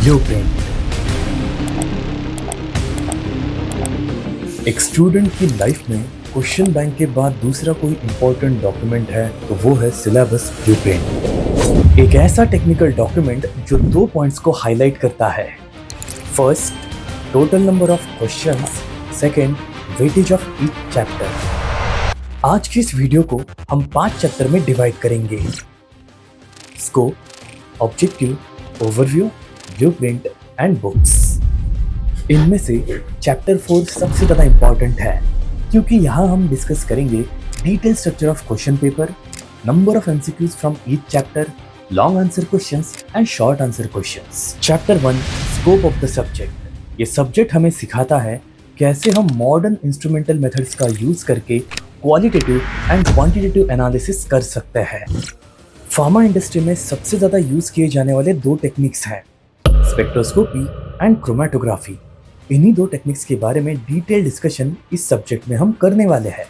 Blueprint. एक student की life में क्वेश्चन बैंक के बाद दूसरा कोई इंपॉर्टेंट डॉक्यूमेंट है तो वो है सिलेबस ब्लूप्रिंट। एक ऐसा टेक्निकल डॉक्यूमेंट जो 2 पॉइंट्स को हाईलाइट करता है। First, total number of questions. Second, weightage of each chapter. आज की इस वीडियो को हम 5 चैप्टर में डिवाइड करेंगे। Scope, objective, overview, blueprint and books. इनमें से चैप्टर 4 सबसे ज़्यादा इम्पॉर्टेंट है क्योंकि यहाँ हम डिस्कस करेंगे detail structure of question paper, number of MCQs from each chapter, long answer questions and short answer questions. Chapter 1, scope of the subject. ये सब्जेक्ट हमें सिखाता है कैसे हम मॉडर्न इंस्ट्रूमेंटल मेथड्स का यूज करके क्वालिटेटिव एंड क्वांटिटेटिव एनालिसिस कर सकते हैं। फार्मा इंडस्ट्री में सबसे ज़्यादा यूज किए जाने वाले 2 टेक्निक्स हैं, स्पेक्ट्रोस्कोपी एंड क्रोमेटोग्राफी। इन्हीं 2 टेक्निक्स के बारे में डिटेल डिस्कशन इस सब्जेक्ट में हम करने वाले हैं।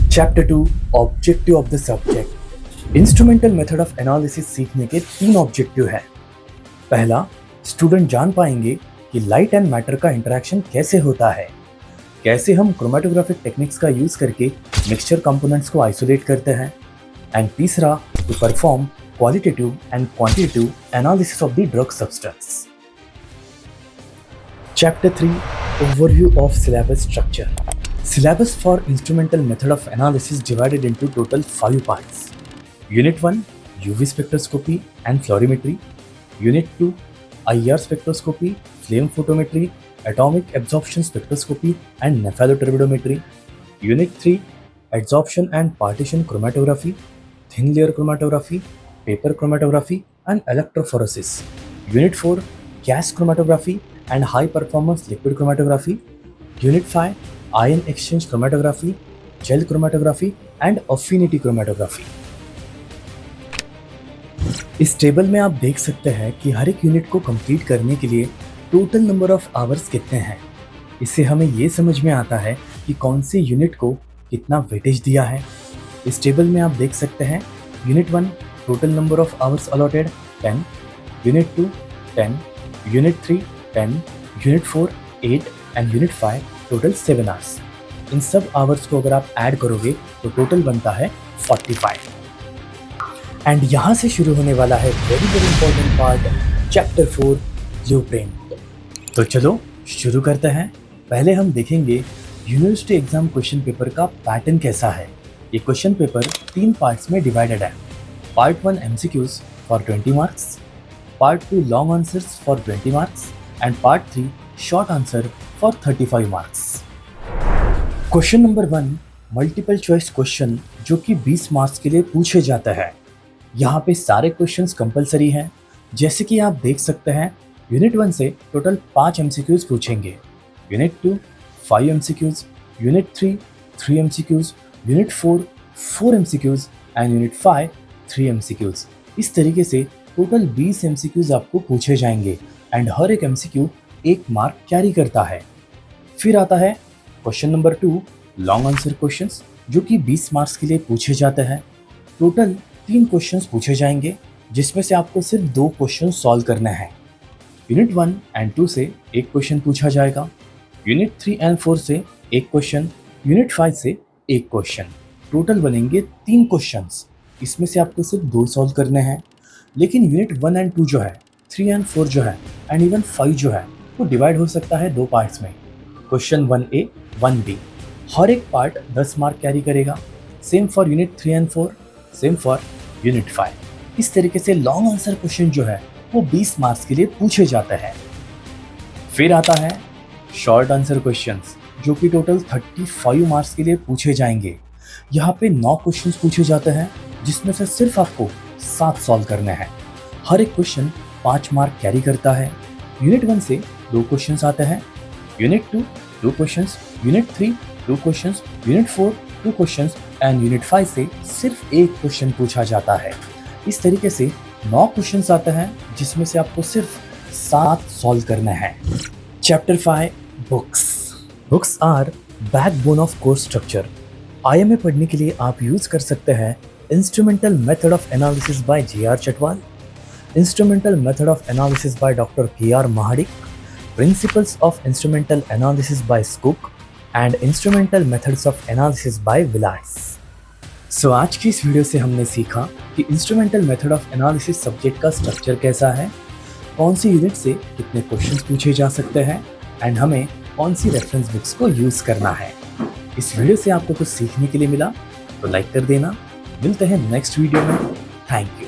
Chapter 2, objective of the subject. Instrumental method of analysis सीखने के 3 ऑब्जेक्टिव हैं। पहला, स्टूडेंट जान पाएंगे कि लाइट एंड मैटर का इंटरेक्शन कैसे होता है, कैसे हम क्रोमेटोग्राफिक टेक्निक्स का यूज करके मिक्सचर कंपोनेंट्स को आइसोलेट करते हैं। एंड तीसरा, to perform qualitative and quantitative analysis of the drug substance. Chapter 3, Overview of Syllabus Structure. Syllabus for instrumental method of analysis divided into total 5 parts. Unit 1, UV spectroscopy and fluorimetry. Unit 2, IR spectroscopy, flame photometry, atomic absorption spectroscopy and nephelloturbidometry. Unit 3, adsorption and partition chromatography, thin layer chromatography, paper chromatography and electrophoresis. Unit 4, gas chromatography and high performance liquid chromatography. Unit 5, ion exchange chromatography, gel chromatography and affinity chromatography. इस table में आप देख सकते हैं कि हर एक unit को complete करने के लिए टोटल नंबर ऑफ आवर्स कितने हैं। इससे हमें ये समझ में आता है कि कौन सी यूनिट को कितना वेटेज दिया है। इस टेबल में आप देख सकते हैं unit 1 total number of hours allotted 10, unit 2 10, unit 3 10, unit 4 8 and unit 5 total 7 hours. इन सब आवर्स को अगर आप ऐड करोगे तो टोटल बनता है 45। एंड यहाँ से शुरू होने वाला है very very important part, chapter 4, blueprint. तो चलो शुरू करते हैं। पहले हम देखेंगे यूनिवर्सिटी एग्जाम क्वेश्चन पेपर का पैटर्न कैसा है। ये क्वेश्चन पेपर 3 पार्ट्स में डिवाइडेड है। Part 1 MCQs for 20 marks, part 2 long answers for 20 marks and part 3 short answer for 35 marks. Question number 1, multiple choice question जो कि 20 मार्क्स के लिए पूछे जाते हैं। यहाँ पे सारे क्वेश्चंस कंपलसरी हैं। जैसे कि आप देख सकते हैं यूनिट 1 से टोटल 5 MCQs पूछेंगे, unit 2 5 MCQs, unit 3 3 MCQs, unit 4 4 MCQs and unit 5 3 MCQs। इस तरीके से टोटल 20 MCQs आपको पूछे जाएंगे एंड हर एक MCQ 1 मार्क कैरी करता है। फिर आता है question number 2, long answer questions जो कि 20 मार्क्स के लिए पूछे जाते हैं। टोटल 3 क्वेश्चंस पूछे जाएंगे जिसमें से आपको सिर्फ 2 क्वेश्चन सॉल्व करने हैं। यूनिट 1 एंड 2 से 1 क्वेश्चन पूछा जाएगा, यूनिट 3 एंड 4 से 1 क्वेश्चन, यूनिट 5 से 1 क्वेश्चन। टोटल बनेंगे 3 क्वेश्चंस। इसमें से आपको सिर्फ 2 सॉल्व करने हैं। लेकिन यूनिट 1 एंड 2 जो है, 3 एंड 4 जो है एंड इवन 5 जो है वो डिवाइड हो सकता है 2 पार्ट्स में, क्वेश्चन 1A 1B। हर एक पार्ट 10 मार्क कैरी करेगा। Same for unit 3 and 4, same for unit 5। इस तरीके से लॉन्ग आंसर क्वेश्चन जो है वो 20 मार्क्स के लिए पूछे जाते हैं। फिर आता है शॉर्ट आंसर क्वेश्चंस जो कि टोटल 35 मार्क्स के लिए पूछे जाएंगे। यहाँ पे 9 क्वेश्चन पूछे जाते हैं जिसमें से सिर्फ आपको 7 सॉल्व करने हैं। हर एक क्वेश्चन 5 मार्क कैरी करता है। यूनिट 1 से 2 क्वेश्चंस आते हैं, unit 2 2 questions, unit 3 2 questions, unit 4 2 questions and unit 5 से सिर्फ 1 क्वेश्चन पूछा जाता है। इस तरीके से 9 क्वेश्चंस आते हैं जिसमें से आपको सिर्फ 7 सॉल्व करने हैं। Chapter 5, books. Books are backbone of course structure. IMA पढ़ने के लिए आप यूज कर सकते हैं instrumental method of analysis by J.R. Chatwal, Instrumental Method of Analysis by Dr. K.R. Mahadik, Principles of Instrumental Analysis by Skook, and Instrumental Methods of Analysis by Vilas। सो आज की इस वीडियो से हमने सीखा कि instrumental method of analysis subject का structure कैसा है, कौन सी यूनिट से कितने क्वेश्चंस पूछे जा सकते हैं एंड हमें कौन सी रेफरेंस बुक्स को यूज़ करना है। इस वीडियो से आपको कुछ सीखने के लिए मिला तो लाइक कर देना। मिलते हैं नेक्स्ट वीडियो में। Thank you.